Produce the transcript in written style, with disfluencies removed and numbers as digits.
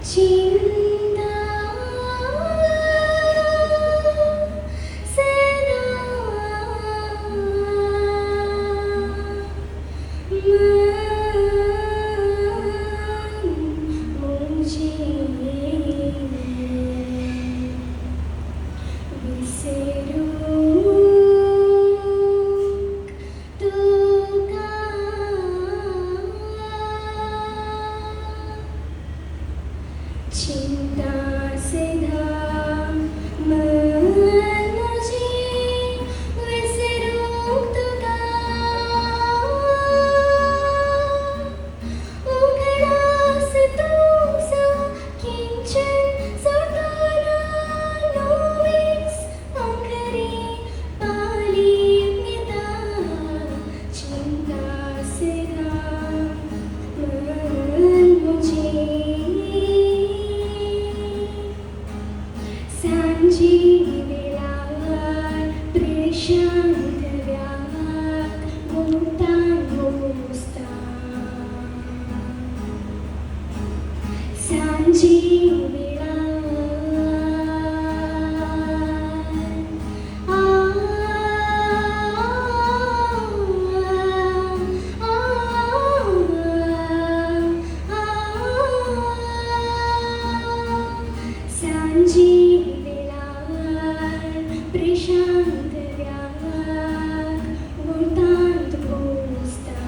चिंता सदा मुझे विसरू तू का चिंता से धाम मुझे विसरू तू का उघडास तुझा किंचन सोडताना नोवेस आखरी पाली येता चिंता से धाम मुझे सांजी वेळार प्रशांत व्याग भोवतान घोस्ता सांजी वेळार सांजी प्रशांत व्याग भोवतान घोस्ता